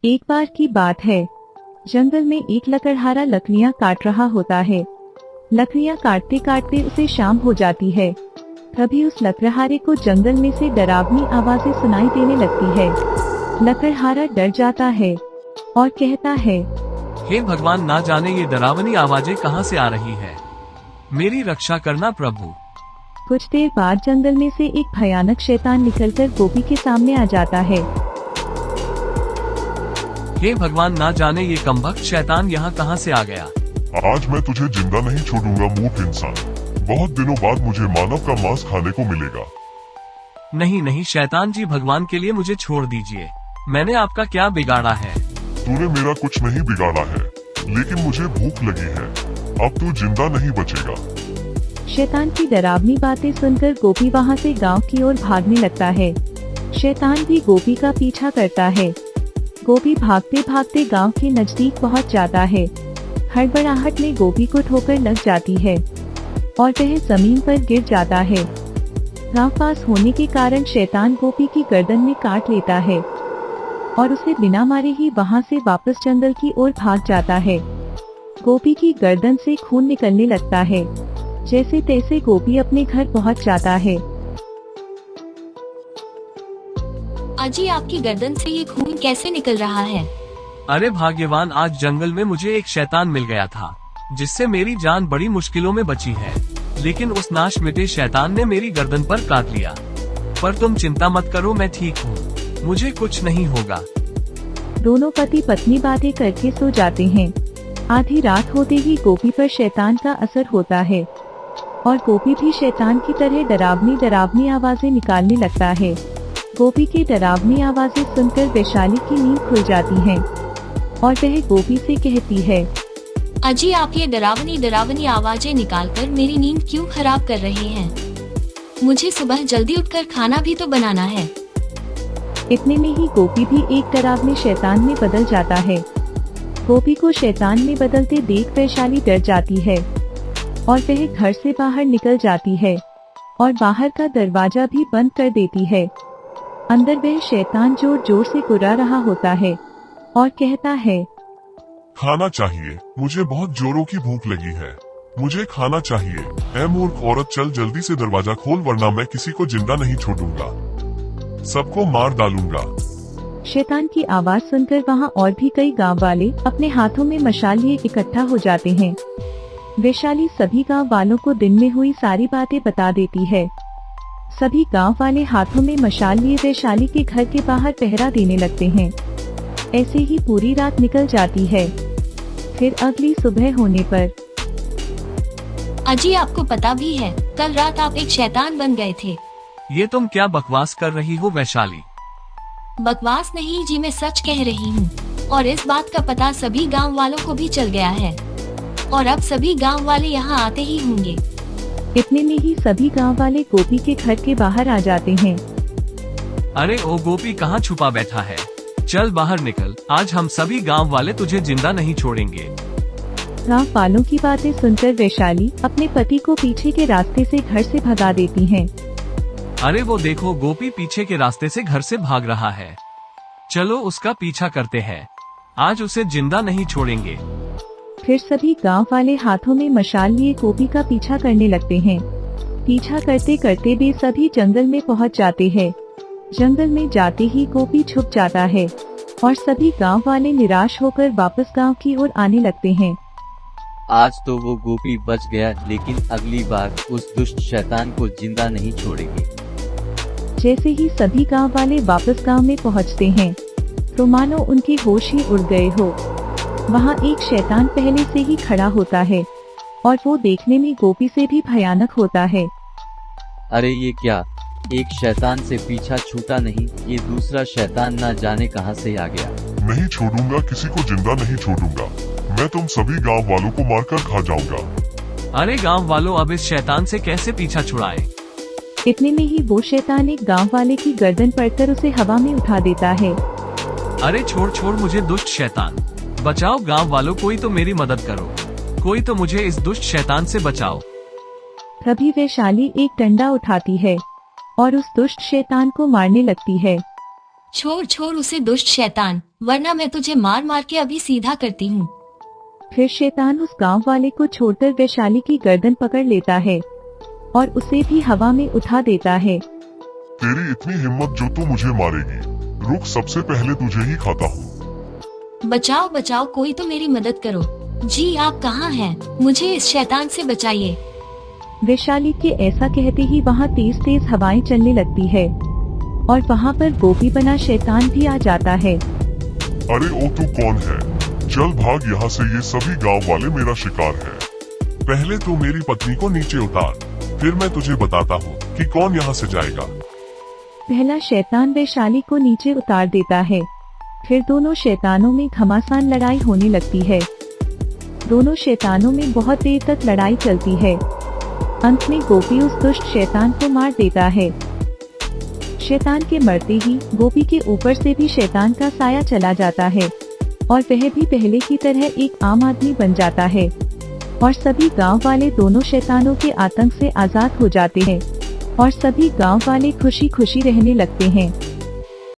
एक बार की बात है, जंगल में एक लकड़हारा लकड़ियां काट रहा होता है। लकड़ियां काटते काटते उसे शाम हो जाती है। तभी उस लकड़हारे को जंगल में से डरावनी आवाजें सुनाई देने लगती है। लकड़हारा डर जाता है और कहता है, हे भगवान, ना जाने ये डरावनी आवाजें कहाँ से आ रही है। मेरी रक्षा करना प्रभु। कुछ देर बाद जंगल में से एक भयानक शैतान निकलकर गोपी के सामने आ जाता है। हे भगवान, ना जाने ये कमबख्त शैतान यहाँ कहाँ से आ गया। आज मैं तुझे जिंदा नहीं छोड़ूंगा मूर्ख इंसान। बहुत दिनों बाद मुझे मानव का मांस खाने को मिलेगा। नहीं नहीं शैतान जी, भगवान के लिए मुझे छोड़ दीजिए। मैंने आपका क्या बिगाड़ा है। तूने मेरा कुछ नहीं बिगाड़ा है, लेकिन मुझे भूख लगी है। अब तू जिंदा नहीं बचेगा। शैतान की डरावनी बातें सुनकर गोपी वहाँ से गांव की ओर भागने लगता है। शैतान भी गोपी का पीछा करता है। गोपी भागते भागते गांव के नजदीक पहुंच जाता है। हड़बड़ाहट में गोपी को ठोकर लग जाती है और वह जमीन पर गिर जाता है। गांव पास होने के कारण शैतान गोपी की गर्दन में काट लेता है और उसे बिना मारे ही वहां से वापस जंगल की ओर भाग जाता है। गोपी की गर्दन से खून निकलने लगता है। जैसे तैसे गोपी अपने घर पहुंच जाता है। अजी, आपकी गर्दन से ये खून कैसे निकल रहा है? अरे भाग्यवान, आज जंगल में मुझे एक शैतान मिल गया था, जिससे मेरी जान बड़ी मुश्किलों में बची है। लेकिन उस नाश मिटे शैतान ने मेरी गर्दन पर काट लिया। पर तुम चिंता मत करो, मैं ठीक हूँ, मुझे कुछ नहीं होगा। दोनों पति पत्नी बातें करके सो जाते हैं। आधी रात होते ही गोपी पर शैतान का असर होता है और गोपी भी शैतान की तरह डरावनी डरावनी आवाजें निकालने लगता है। गोपी की डरावनी आवाजें सुनकर वैशाली की नींद खुल जाती है और वह गोपी से कहती है, अजी, आप ये डरावनी डरावनी आवाजें निकालकर मेरी नींद क्यों खराब कर रहे हैं? मुझे सुबह जल्दी उठकर खाना भी तो बनाना है। इतने में ही गोपी भी एक डरावने शैतान में बदल जाता है। गोपी को शैतान में बदलते देख वैशाली डर जाती है और वह घर से बाहर निकल जाती है और बाहर का दरवाजा भी बंद कर देती है। अंदर वह शैतान जोर जोर से गुर्रा रहा होता है और कहता है, खाना चाहिए, मुझे बहुत जोरों की भूख लगी है। मुझे खाना चाहिए। ऐ मूर्ख औरत, चल जल्दी से दरवाजा खोल, वरना मैं किसी को जिंदा नहीं छोड़ूंगा, सबको मार डालूंगा। शैतान की आवाज सुनकर वहाँ और भी कई गांव वाले अपने हाथों में मशाल लिए इकट्ठा हो जाते हैं। वैशाली सभी गांव वालों को दिन में हुई सारी बातें बता देती है। सभी गांव वाले हाथों में मशाल लिए वैशाली के घर के बाहर पहरा देने लगते हैं। ऐसे ही पूरी रात निकल जाती है। फिर अगली सुबह होने पर, अजी, आपको पता भी है, कल रात आप एक शैतान बन गए थे। ये तुम क्या बकवास कर रही हो वैशाली? बकवास नहीं जी, मैं सच कह रही हूँ। और इस बात का पता सभी गांव वालों को भी चल गया है और अब सभी गांव वाले यहाँ आते ही होंगे। इतने में ही सभी गांव वाले गोपी के घर के बाहर आ जाते हैं। अरे ओ गोपी, कहाँ छुपा बैठा है? चल बाहर निकल, आज हम सभी गांव वाले तुझे जिंदा नहीं छोड़ेंगे। गांव वालों की बातें सुनकर वैशाली अपने पति को पीछे के रास्ते से घर से भगा देती हैं। अरे वो देखो, गोपी पीछे के रास्ते से घर से भाग रहा है। चलो उसका पीछा करते हैं, आज उसे जिंदा नहीं छोड़ेंगे। फिर सभी गांव वाले हाथों में मशाल लिए गोपी का पीछा करने लगते हैं। पीछा करते करते वे सभी जंगल में पहुंच जाते हैं। जंगल में जाते ही गोपी छुप जाता है और सभी गांव वाले निराश होकर वापस गांव की ओर आने लगते हैं। आज तो वो गोपी बच गया, लेकिन अगली बार उस दुष्ट शैतान को जिंदा नहीं छोड़ेंगे। जैसे ही सभी गांव वाले वापस गांव में पहुंचते हैं तो मानो उनके होश ही उड़ गए हो। वहां एक शैतान पहले से ही खड़ा होता है और वो देखने में गोपी से भी भयानक होता है। अरे ये क्या, एक शैतान से पीछा छूटा नहीं, ये दूसरा शैतान ना जाने कहां से आ गया। नहीं छोड़ूंगा, किसी को जिंदा नहीं छोड़ूंगा। मैं तुम सभी गांव वालों को मारकर खा जाऊंगा। अरे गांव वालों, अब इस शैतान से कैसे पीछा छुड़ाएं? इतने में ही वो शैतान एक गांव वाले की गर्दन पकड़कर उसे हवा में उठा देता है। अरे छोड़ छोड़ मुझे दुष्ट शैतान, बचाओ गांव वालों, कोई तो मेरी मदद करो, कोई तो मुझे इस दुष्ट शैतान से बचाओ। तभी वैशाली एक डंडा उठाती है और उस दुष्ट शैतान को मारने लगती है। छोड़ छोड़ उसे दुष्ट शैतान, वरना मैं तुझे मार मार के अभी सीधा करती हूँ। फिर शैतान उस गांव वाले को छोड़कर वैशाली की गर्दन पकड़ लेता है और उसे भी हवा में उठा देता है। तेरी इतनी हिम्मत जो तू मुझे मारेगी। रुक, सबसे पहले तुझे ही खाता हूँ। बचाओ बचाओ, कोई तो मेरी मदद करो। जी आप कहाँ हैं? मुझे इस शैतान से बचाइए। वैशाली के ऐसा कहते ही वहाँ तेज तेज हवाएं चलने लगती है और वहाँ पर गोपी बना शैतान भी आ जाता है। अरे ओ, तू कौन है? चल भाग यहाँ से, ये सभी गांव वाले मेरा शिकार है। पहले तू मेरी पत्नी को नीचे उतार, फिर मैं तुझे बताता हूँ कि कौन यहाँ से जाएगा। पहला शैतान वैशाली को नीचे उतार देता है। फिर दोनों शैतानों में घमासान लड़ाई होने लगती है। दोनों शैतानों में बहुत देर तक लड़ाई चलती है। अंत में गोपी उस दुष्ट शैतान को मार देता है। शैतान के मरते ही गोपी के ऊपर से भी शैतान का साया चला जाता है और वह भी पहले की तरह एक आम आदमी बन जाता है और सभी गांव वाले दोनों शैतानों के आतंक से आजाद हो जाते हैं और सभी गांव वाले खुशी खुशी रहने लगते हैं।